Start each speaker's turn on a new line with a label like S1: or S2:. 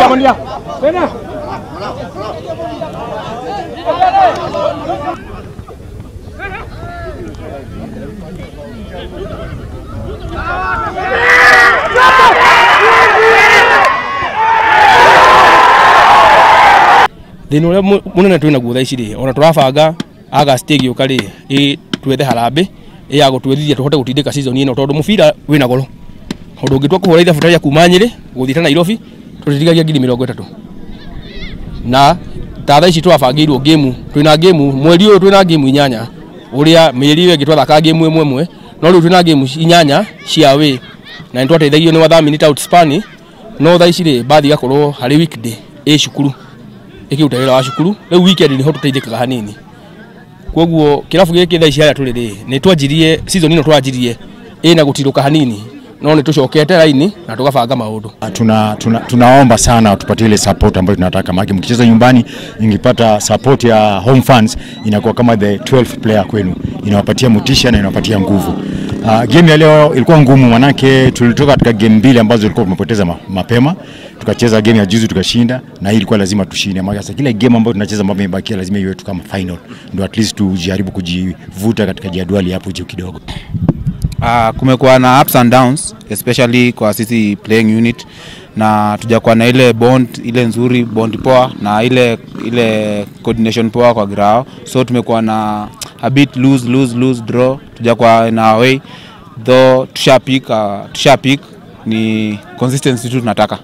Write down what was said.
S1: Bondia. Bena. Thino ria munene twina guotha iciri ona turabanga aga stage ukari twethe harambe ya gutwethithia tuhote gutindika season ino tondu mubira wina goro undu ungitwa kuhura ithabu taria kuma Nyeri guthita Nairobi tutitigagia ngiri 30 na tatha ici twabangirwo game twina game mweri uyu twina game 8 uria meri iyo ngitwa thaka game imwe no riu twina game 8 cia away na ntwateithagio ni wathamini Outspan no tha ici bathi gakorwo hari weekday cukuru ikiutawira wa cukuru riu weekend ni ho tuteithikaga hanini koguo kirabu giki tha ici haria turi ni twanjirie season ino twanjirie ina gutiruka hanini no ni tucokete laini na tukabanga maundu.
S2: Tunaomba sana tupatie ile support ambayo tunataka, maana mkicheza nyumbani ingepata support ya home fans inakuwa kama the 12th player kwenu, inawapatia motisha na inawapatia nguvu. Game ya leo ilikuwa ngumu, manake tulitoka katika game mbili ambazo tulikuwa tumepoteza mapema, tukacheza game ya juzi tukashinda, na hii ilikuwa lazima tushinde. Maana sasa kila game ambayo tunacheza ambayo imebakia lazima iwe tu kama final, ndio at least tujaribu kujivuta katika jadwali hapo juu kidogo.
S3: Kumekuwa na ups and downs especially kwa sisi playing unit, na tujakuwa na ile bond ile nzuri, bond poa na ile coordination poa kwa grao, so tumekuwa na a bit lose draw, tujakuwa na away though tushapik ni consistency tu tunataka.